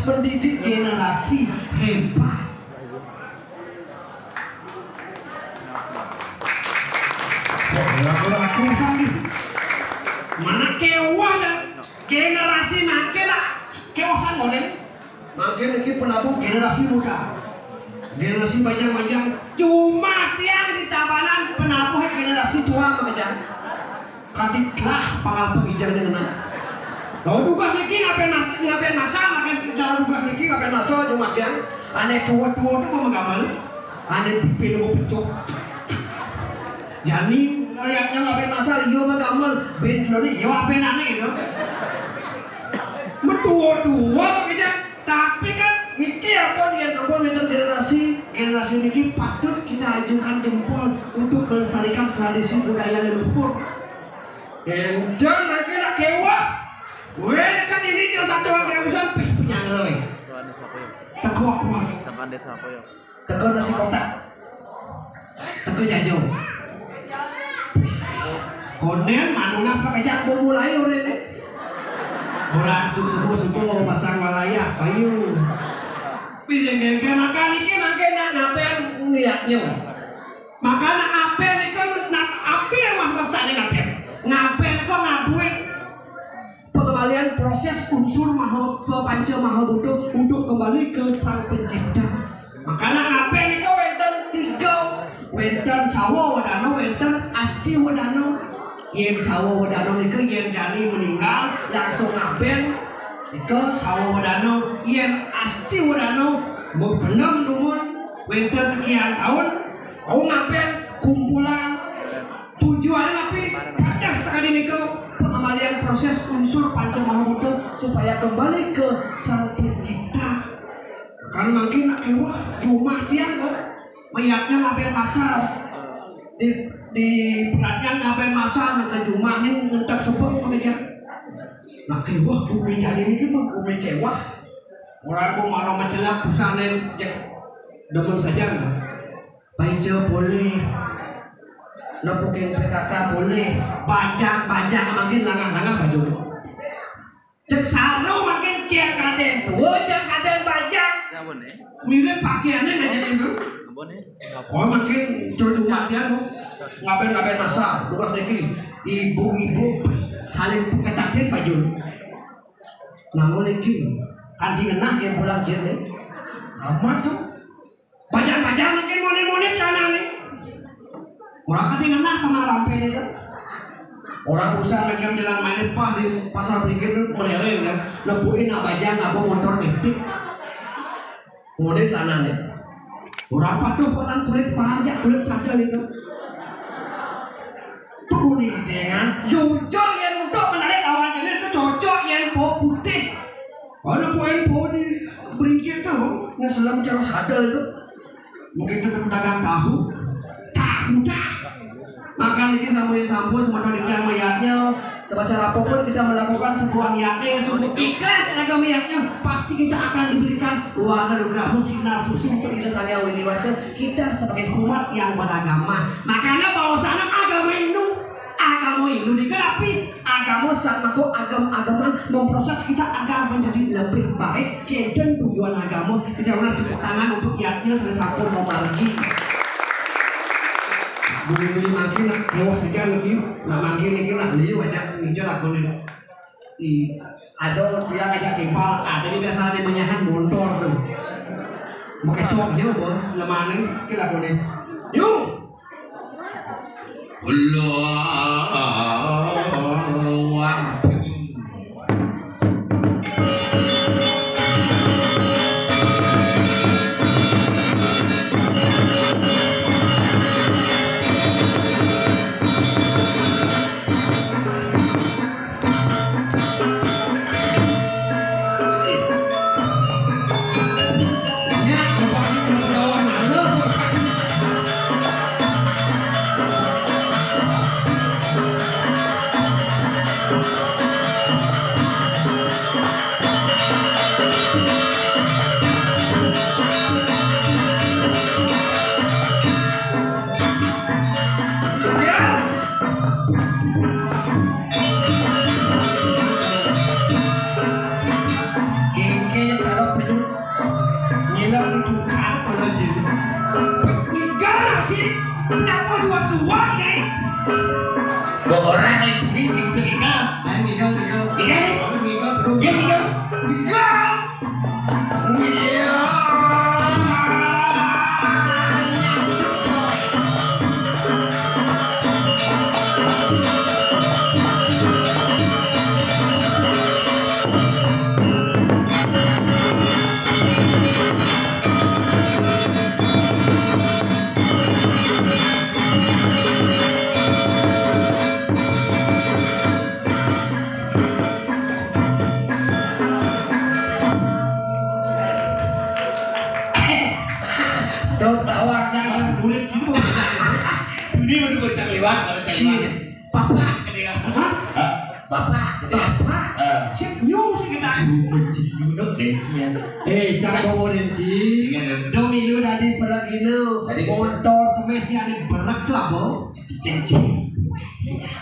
pendidik generasi hebat. Aku sakit. Mana kewah dan generasi makin lah kewasan model. Makin lagi penabuh generasi muda. Generasi bajang-bajang cuma tiang di tabanan penabuh generasi tua bajang. Kadiklah pangal pengijang dengan. Kalau tugas niki ngapain masa, makanya secara tugas niki ngapain masa cuma tiang. Aneh tua-tua itu mau menggambar. Aneh pipi lu pecuk. Jadi ngeliatnya ngapain masa, iya menggambar. Ben ini, iya ngapain aneh gitu. Tua-tua bajang. Tapi kan niki apa dia nombor generasi niki patut kita ajukan jempol untuk melestarikan tradisi budaya leluhur. Dan lagi nak kewah, gue kan ini cuma satu orang yang usah penyanyi. Teko apa? Tekan desa apa ya? Teko nasi kotak. Teko jajo. Konen manunas pakai jak mulai orang ini. Orang subuh pasang walaya kayu. Pilih makan ini makan ngapain ngeliatnya. Makan apa nih kan api yang mas tadi ngapain kok ngabuin pengembalian proses unsur panca mahabuddha untuk kembali ke sang pencipta. Makanya ngapain nih kok wenten tiga wenten sawo wadano wenten asti wadano. Yang sawo wadano itu yang jani meninggal langsung ngapain itu sawo wadano yang asti wadano mau benem numun winter sekian tahun mau ngapain kumpulan tujuannya tapi kadang sekali itu pengembalian proses unsur panca mahabuddha supaya kembali ke sang pencipta. Karena makin nak kewah cuma tiang kok mayatnya ngapain pasar di peratnya ngapain masa nak cuma ni ngentak sebut makanya nak kewah bumi jadi ni kan bumi kewah orang aku malam menjelak pusane cek demen saja baca boleh napukin PKK boleh bajang makin langah baju cek saru makin cek kaden tuh cek kaden bajang mirip pakaiannya macam itu oh makin cuma dia ngapain masa tugas lagi ibu-ibu saling ketatin baju namun lagi kanti enak yang pulang jenis amat tuh bajang makin moni sana nih orang kanti enak kemana lampai itu orang usaha lagi jalan main pah di pasar pikir meleleh kan lepuin bajang apa motor ngetik moni sana nih orang patuh orang kulit pajak kulit sadar itu kuning dengan cocok yang untuk menarik lawan jenis itu cocok yang bau putih. Ada poin di belikin tuh ngeselam cara sadar itu. Mungkin itu pedagang tahu dah. Makan ini sampo semua yang mayatnya sebesar apapun kita melakukan sebuah niatnya sungguh ikhlas agama niatnya pasti kita akan diberikan anugerah sinar susi untuk ijazahnya winiwasa kita sebagai umat yang beragama. Makanya bahwasanya agama Hindu dikerapi agama sama agama memproses kita agar menjadi lebih baik. Kedan tujuan agama kita harus tepuk tangan untuk niatnya sudah sampun mau pergi. Buli makin lewat saja lagi, nah makin lagi lah beli wajah hijau lah boleh. Ada dia ngajak kepal, ada di biasa di menyahan motor tuh. Pakai coknya apa? Lemane kita boleh. Yuk. Allah. Jago Renji, Domi lu dari berak ini, motor semesnya ada berak tuh apa? Cincin.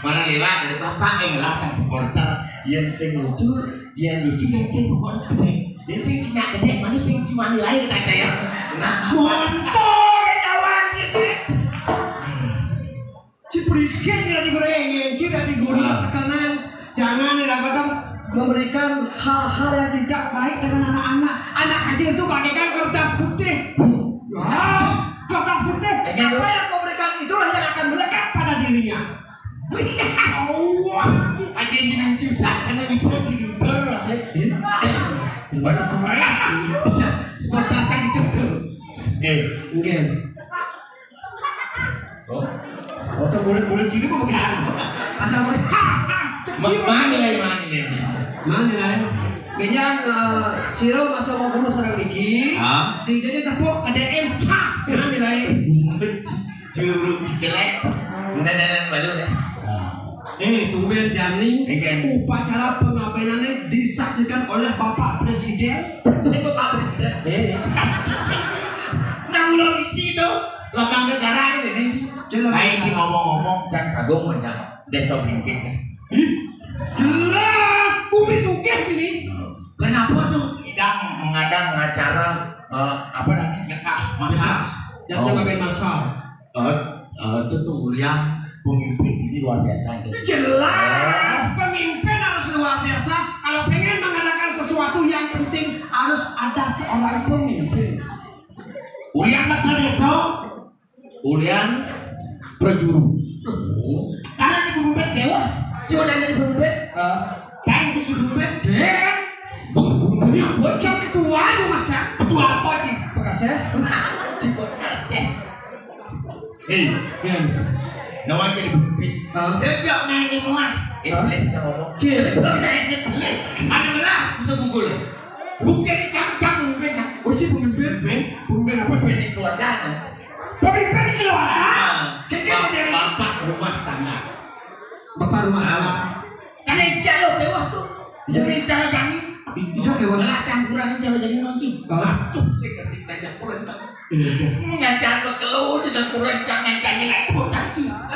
Mana lewat ada bapak yang lah supporter yang sing lucu yang sing pokoknya gede, yang sing cinyak gede, mana sing cuma nilai kita ya. Nah, motor awalnya sih. Cipriket tidak digorengin, tidak digoreng sekarang. Jangan diragukan memberikan hal-hal yang tidak baik dengan anak-anak. Anak kecil itu bagaikan kertas putih. Kertas putih. Apa yang kau berikan itulah yang akan melekat pada dirinya. Aja jangan susah karena bisa diuber. Bisa sebentar itu. Mungkin. Oh, boleh jadi kok begitu. Asal mana nilai? Kayaknya Siro masa mau bunuh sarang Niki. Di jadi tepuk KDM. Mana nilai? Juru jelek. Benar baru deh. Tumben Jani. Upacara pengabenannya disaksikan oleh Bapak Presiden. Bapak Presiden. Nang lo isi do. Lapang negara ini. Ayo sih ngomong-ngomong jangan kagum banyak desa bingkit. Jelas, kumis ukir gini. Kenapa tuh mengadang acara apa namanya nyekah masa? Yang nyekah masa. Itu tuh yang pemimpin ini luar biasa. Jelas, pemimpin harus luar biasa. Kalau pengen mengadakan sesuatu yang penting harus ada seorang pemimpin. Ulian bakal desa, ulian prajuru. Karena di pemimpin dewa. Cuma dari pemimpin, kan si pemimpin, pemimpinnya bocor ketua aja macam. Ketua apa sih? Bekasnya? Bekasnya. Nama jadi pemimpin. Jauh nanti muat. Boleh ngomong. Ada belah bisa google. Bukan dicam-cam pemimpinnya. Pemimpin apa? Pemimpin keluarga. Pemimpin keluarga. Bapak rumah tangga. Bapak rumah tangga. Karena calo tewas tuh. Jadi cara kami. Lah campuran calo jadi nonci. Tuh sih ketika campuran. Ngajar keluar dengan kurang jangan jangan lagi bocah.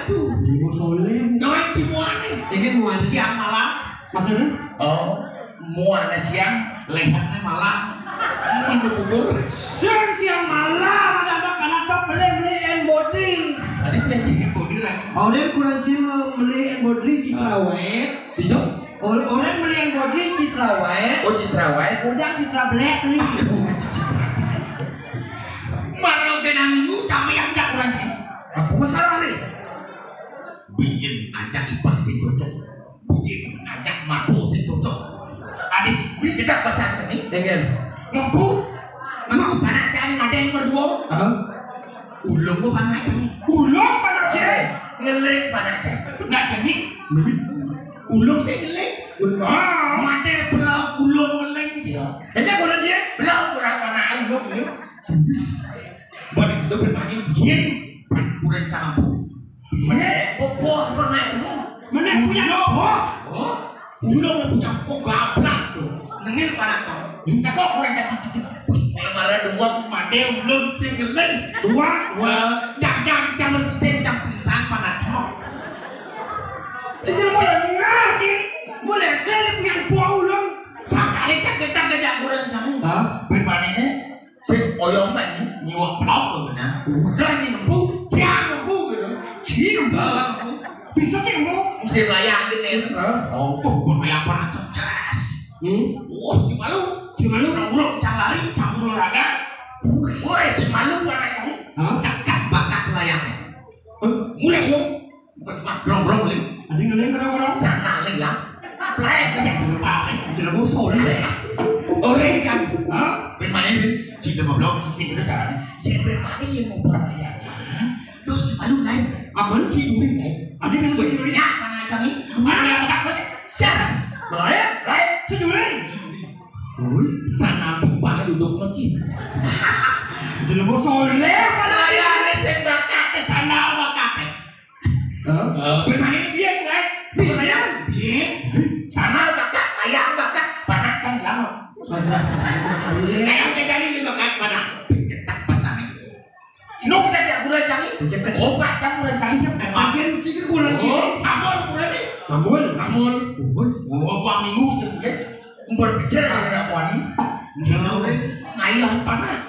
Aduh. Ibu soleh. Noy cimuan nih. Ini muan siang malam. Maksudnya? Oh, muan siang, lehatnya malam. Minggu kubur. Siang malam ada anak beli body. Tadi beli body lagi. Orang kurang cina beli body Citrawet. Bisa? Orang beli body Citrawet. Oh Citrawet. Udah Citra Black nih. Mana kena minggu kami yang tak kurang cina. Apa masalah nih? Bikin ajak ipah si cocok. Bikin ajak mabuk si cocok. Adis beli kita pasang sini. Dengan mampu panak cani ada yang berdua. Ulung gua panak cani. Ulung panak cani. Ngelek panak cani. Nggak jadi. Ulung saya ngelek. Mati belau ulung ngelek dia. Hanya kurang dia. Belau kurang panak ulung ni. Bagi itu bermain begini. Panak kurang campur. Mana boboh panak cani. Mana punya boboh. Ulung punya boboh gablak tu. Nengil panak cani. Minta kok kurang cacik-cacik. Marah dua mati belum singelin. Dua. Jangan pingsan panak cani. Jadi boleh jadi punya buah ulung. Sekali cak kejak kurang cani. Bermainnya si oyong tadi nyiwak pelok tu benar. Dah ni nempu, ciang nempu gitu. Ciang nempu. Bisa ciang nempu. Mesti layang gitu. Oh, tu pun layang panak cani. Wah, si malu. Si malu. Ada ngeleng kadang-kadang. Sana lelang. Plek yang terpakai. Tidak bosan deh. Orang kan. Hah? Bermain di cinta belum sih kita caranya. Yang bermain yang mau bermain. Terus aduh naik. Aman sih dulu. Ada yang sejuli. Ya mana kami? Mana yang takut? Sias. Melaya? Baik. Sejuli. Sana tumpah duduk macam. Tidak bosan deh. Malaya ni sebab ke sana awak kakek. Bermain dia kan? Bermain. Dia. Sana kakak, ayah kakak, panakan lama. Ayah jadi lima kakak mana? Tak pasang. Nuk dah tak bulan jangi. Obat jam bulan jangi. Bagian tiga bulan ni. Amul bulan ni. Amul. Apa minggu sebulan? Berpikir ada apa ni? Jangan ayah panas.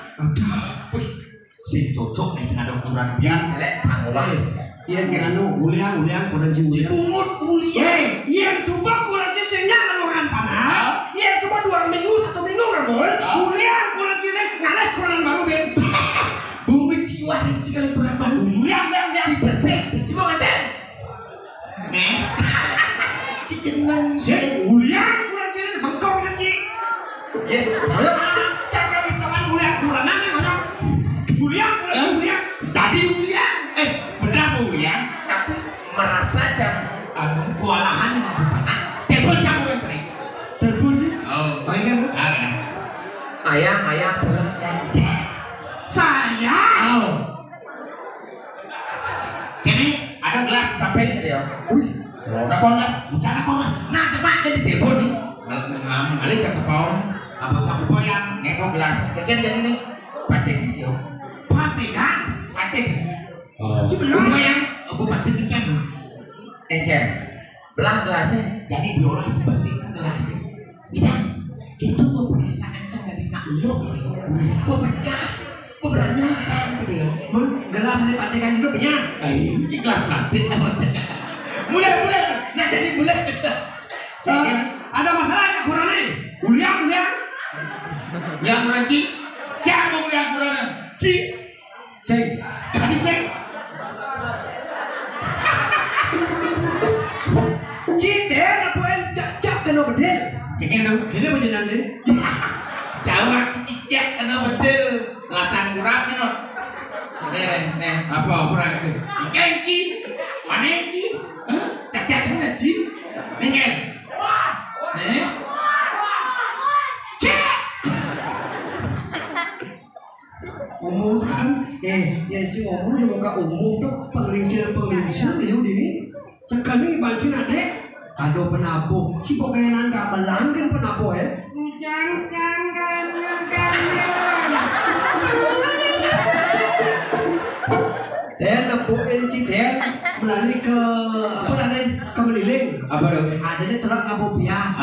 Si cocok ni senada ukuran biar elek pangolak. Iya nganu uliang kurang jiwa. Umur uliang. Iya coba kurang jiwa dengan orang panah. Iya coba 2 minggu 1 minggu ramon. Uliang kurang jiwa ngalah kurang baru ben. Bumi jiwa ni sekali kurang baru. Uliang Si bersih si jiwa ada. Nih. Si jenang. Si uliang kurang jiwa bengkok nanti. Ya. Ayo cakap di kawan uliang kurang nanti mana? Uliang. Tadi uliang. Benar uliang. Tapi merasa jam kewalahan yang berpanah. Telepon jam udah kering. Telepon ni. Oh. Baik kan? Ayah pulang. Saya. Oh. Kini ada gelas sampai ni dia. Udah konak, bicara konak. Nah cepat jadi telepon ni. Ngalih cakap kau. Apa cakap kau yang neko gelas. Kekal jadi ni. Patik dia. Patik. Sebelum yang aku patik ikan. Ikan. Belah gelasnya. Jadi diolah sebesar gelasnya. Kita mau perasaan dari nak lo. Kau pecah. Kau beranyakan dia. Gelas ni patikan hidupnya. Si gelas plastik. Mulai. Nah jadi mulai. Ada masalah yang kurang ni. Uliang. Yang kurang ci. Siapa yang kurang? Ci. Tadi sing. Citer apa yang cak kena bedel. Ini macam mana? Jawab cicak kena bedel. Lasan kurang ni not. Nih, apa kurang sih? Ikan ci. Mana ci? Cak mana ci? Nih. Nih. Umum sekarang, yang ci ngomong di muka umum tu penglingsir hidup ini. Cakap ni bacaan ada. Ada penabuh. Ci pokoknya nak melanggar penabuh Jangan. Dan nabuhin ci melalui ke apa nanti ke Beliling. Apa dong? Ada ni terak nabuh bias.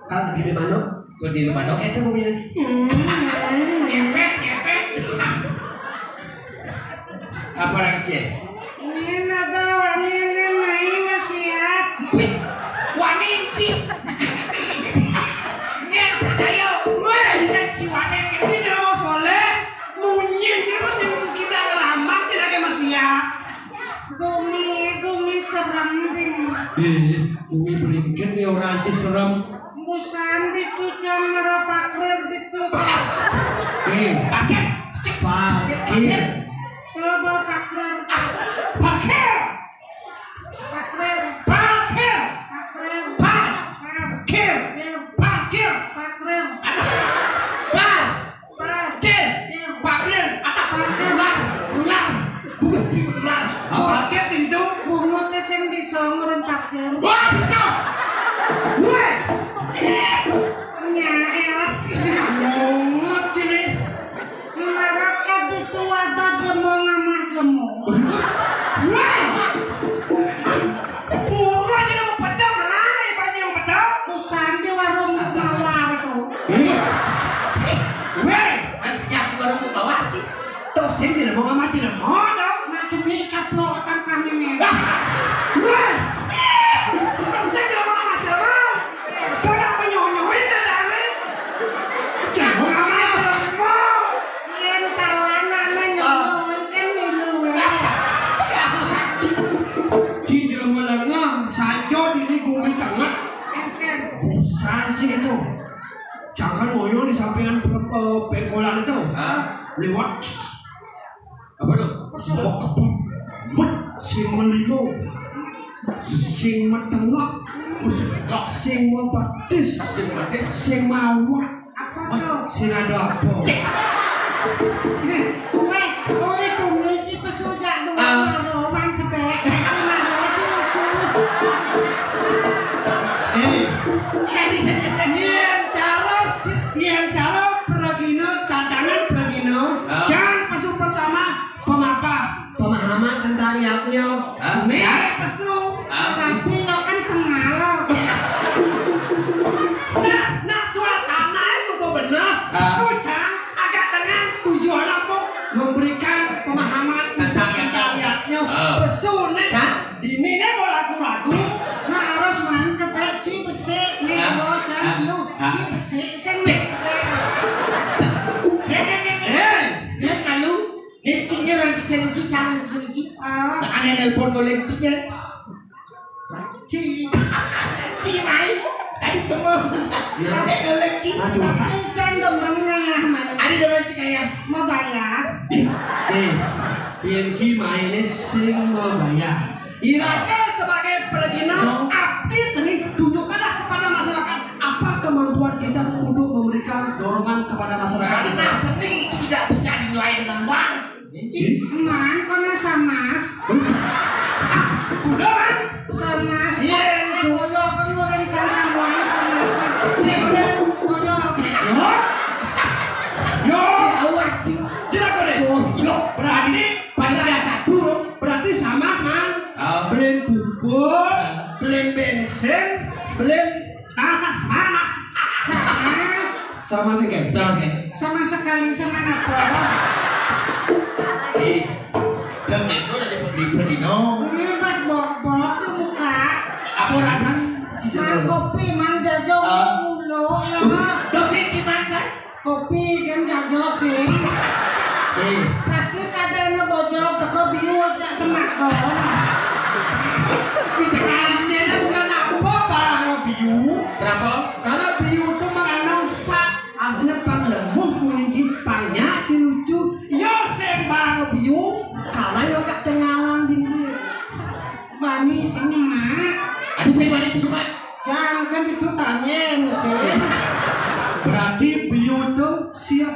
Kalau di mana? Kau di mana? Itu punya. Ngepet. Apa lagi? Ini ada wanita main nasihat. Wih, wanita. Dia percaya. Wih, si wanita Ci jangan boleh. Munyin dia masih kita ngeramak tidak kayak manusia. Gumi serem ding. Umi beringkat ni orang ci seram. Busan itu jam merapakler itu. Kakek. Pakir. Coba pakler. Pakir. Pakler. Pakir. Pakler. Pakir. Pakir. Pakler. Pakir. Ular. Bukan ular. Pakir itu. Bungut sing bisa ngurun pakler. Wah, bisa. Weh. Nyael. Mungut sini. Mereka itu ada gemuk sama gemuk. Weh. Bungut ini mau pedang lah. Ibaratnya mau pedang. Busan di warung mawar itu. Weh. Nanti di warung bawah sih. Tuh sini tidak mau ngamati tidak mau dong. Macam ni kaplo akan kami ni. Weh. Terus dia tidak mau ngamati tidak mau. Kau nak menyonyohin dah ni. Jangan mau ngamati tidak mau. Yang kawan nak menyokong kan milu. Ci jangan melengah. pengkolan itu lewat apa tuh? Bawa kebun, sing melimo, sing metengok, sing mepetis, sing mawak, sing ada apa? Oleh tumiki pesudak dua roman ketek. Yang cara peragino, tantangan peragino. Jangan pesu pertama pemahaman tentang lihatnya. Pesu. Tapi lo kan pengalor. Nah suasana sudah benar. Sudah agak dengan tujuan aku memberikan pemahaman tentang lihatnya. Pesu nih. Ini nih mau lagu-lagu. Nah harus main ketek ci besik nih lo kan lu ci besik sen. Dia kalau lecingnya orang kecil itu jangan sedikit. Aneh nelpon boleh lecingnya. Ci mai. Tadi kamu. Ada lecing. Tapi can temennya ya mana? Ada depan kayak Mau bayar? Yang cima ini sing membayar. Iraka sebagai peragino abdi seni tunjukkanlah kepada masyarakat apa kemampuan kita untuk memberikan dorongan kepada masyarakat. karena seni itu tidak bisa dinilai dengan uang. Man, kena samas. Kuda kan? Samas. Yes. Koyo kamu yang sama uang samas. Koyo. Yo, Awak tidak boleh. Yo, berarti sama man. Beli bubur, beli bensin, beli mana? Samas. Sama sih kan? Sama sekali sama apa? Dan itu udah diberi Ini pas bok-bok ke muka. apa rasa? Man kopi, man jajo mulu ya mah. Dosen gimana? Kopi kan jajo sih. Pasti kadang ngebojok teko biu aja semak dong. Bicaranya bukan apa barang biu. Kenapa? Karena biu itu mengandung sak, artinya panglemuh memiliki banyak lucu. Yo sembang biu, karena yo gak tengalan dingin. Bani sini mak. Ada saya mana cuma? Jangan kan itu tanya mesin. Berarti biu itu siap.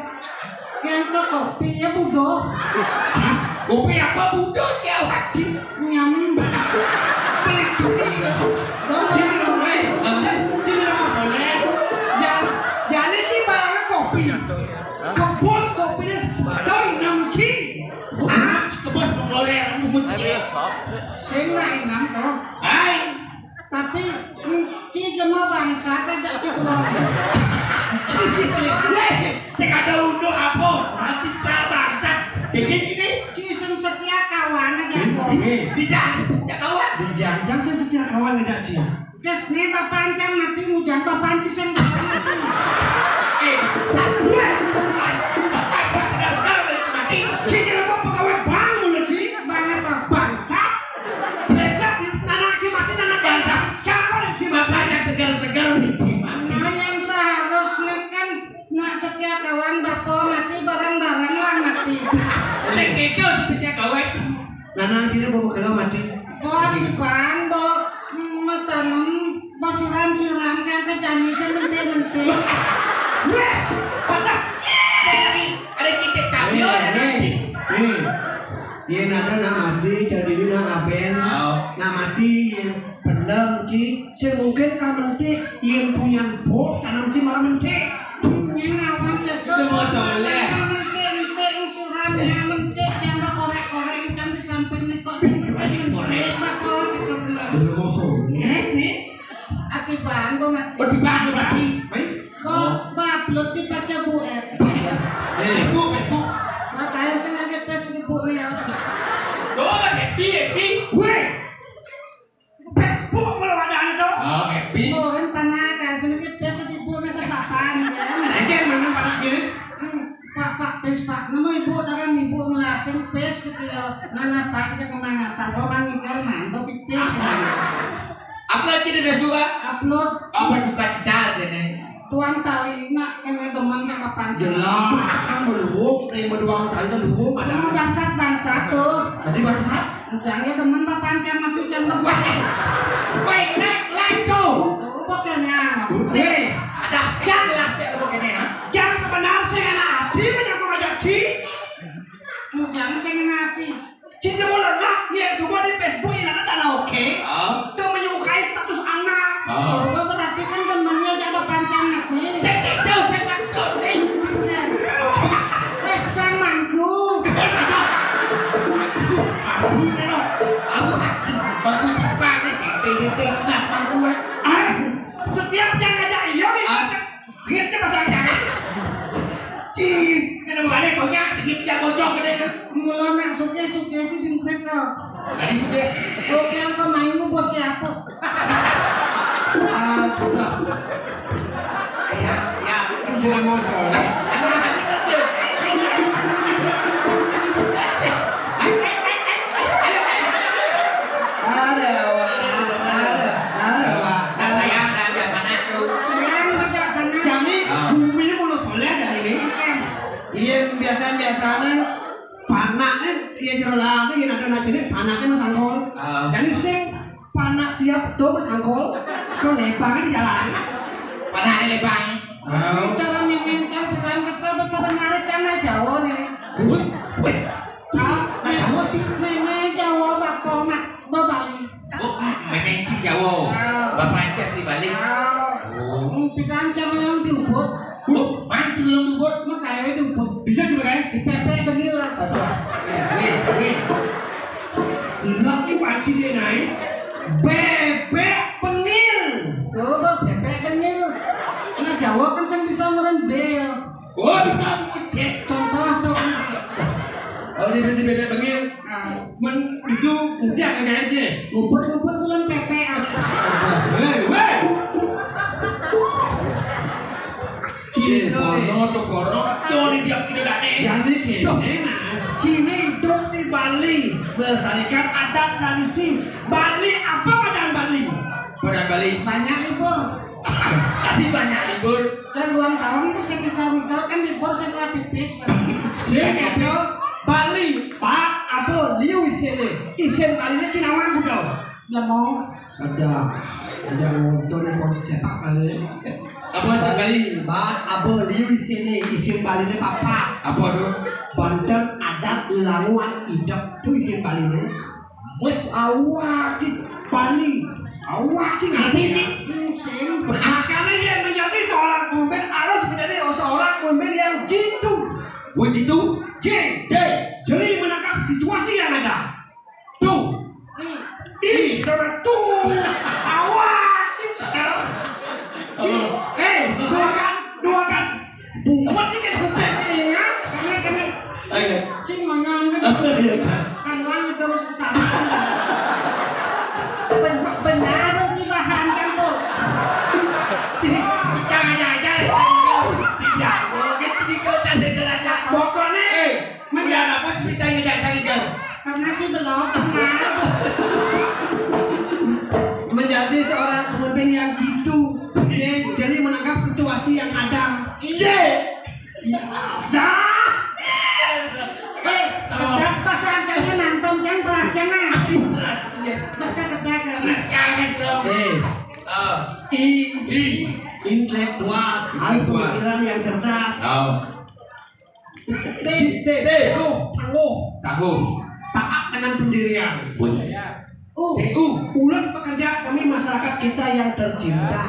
Yang ke kopi ya budo. Kopi apa budak ya wajib? Nyam. Pelik curi. Dong Jadi apa boleh? Jadi sih barangnya kopi. Kebos kopinya, tahu enam ci. Kebos mengelola mengunci. saya nggak enam toh. Hai. Tapi ci cuma bangsa aja cukup. Saya kata untuk apa? Nanti bangsa. Jadi sini. Ci setia kawan aja kok. Dijang sejak kawan. Dijang saya setia kawan tidak ci. Kes nih bapak ancam mati hujan bapak anci sen bapak mati. Satu. Bapak sedang mati. Ci kira mau pegawai bank mulai ci. Banget kok. Bangsa. Mereka anak ci mati anak bangsa. Jangan ci Bapak yang segar-segar dicium. Nah yang seharusnya kan nak setia kawan bapak mati barang-barang lah mati. Itu sejak kawan. Nana kira bawa kelo mati. Bawa di ban, bawa tanam, bawa siram-siram kan ke jamisan menti-menti. Weh, patah. Ada cicit kami orang nanti. Iya nada nak mati jadi nak ngapain? Nak mati yang pendam ci. Semungkin kan menti yang punya bos tanam ci malah menti. Yang awam itu masalah. menti siramnya menti yang korek-korek kan di samping nih kok menti bapak gitu. Belum mau soleh nih. Akibat bawa mati. Berdibantu mati. Baik. Bawa upload di baca buet. Facebook. Lah tahu sengaja Facebook ya. Doa happy. Weh, Facebook belum ada itu. Oh happy. Orang panada sengaja Facebook na sa papan kan. Aja mana pada kiri? Pak Pak, nama ibu dagang ibu ngelasing pes gitu ya. Nana Pak kita kemana? Sabo mangigal man, tapi pes. Apa ciri dah juga? Upload Apa duka cita deh nih? tuang tali nak kena teman yang papan. Jelas kan berhubung, yang berdua tali itu hubung Cuma ada. bangsat tuh. Jadi bangsat. Jangan teman papan yang mati jam besar. Wait, naik tuh. Tuh bosnya. Sini, Ada jelas ya lu begini, ha? jangan sebenarnya anak hati menyambung ngajak Ci. Jangan sing ngati. Ci dia boleh lah, ya semua di Facebook ini ada tanda oke. Oh. Itu menyukai status anak. Oh. Oh, berarti kan temannya jadi papan nanti. Itu saya maksud nih. Temanku. Aku siapa nih SMP kelas mangku. Setiap yang ngajak iya nih, segitnya pasangnya. Ci, kenapa ada konya sedikit yang bocor gede kan? Mula nak suke itu jengkret kok. Tadi sudah. Oke, apa mainmu bos siapa? Ya. Jangan ngosong. Biasanya panaknya dia jelas ini ada nanti panaknya mas angkol. Jadi sing panak siap tuh mas angkol, kau lepangnya di jalan. Panah lebang. Cara memencang bukan kata sebenarnya karena Jawa nih. Wih. Meme Jawa bakal mak Bali. Oh, memang Jawa. Bapak Aceh di Bali. Bukan cara yang diubut. Oh, mancing yang dibuat. Makanya diubut. Bisa juga kan? Dipepek begila. Laki panci dia naik, bebek penil. Tuh, bebek begil. Nah Jawa kan yang bisa merendel. Oh, bisa cek. Contoh tuh. Oh, dia bebek penil. Itu nanti akan aja. Ubut bulan pepek. Weh. Jadi kayaknya Cina hidup di Bali melestarikan adat tradisi Bali. Apa padang Bali? Padang Bali. Banyak libur. Tadi banyak libur. Dan ulang tahun itu sekikal kan libur setelah pipis. Sekekal Bali Pak apa liu isen Bali ini Cinawan budal. Ya mau. Ada motor yang mau sepak Bali. Apa sih Bali? Pak apa liu isen Bali ini papa. Apa tuh? Banten adat laluan hidup tuh isen Bali ini. Wih awak di Bali. Awak sih ngerti nih. Sing. Makanya yang menjadi seorang pemimpin harus menjadi seorang pemimpin yang jitu. Begitu? Jadi menangkap situasi yang ada. Tuh. Karena tuh. Awak. Doakan. Buat sih kan hukum ini ya. Karena Ayo. cing manyang kan wang terus sesama. Benar bahan kan tuh. Pokoknya Karena sih belum kenal. menjadi seorang pemimpin yang jitu. Jadi menangkap situasi yang ada. Kedak pasangkannya nonton kan kelas jangan. Mas kedagan. Intelektual harus pemikiran yang cerdas. Tangguh, taat dengan pendirian. Ulang pekerja demi masyarakat kita yang tercinta.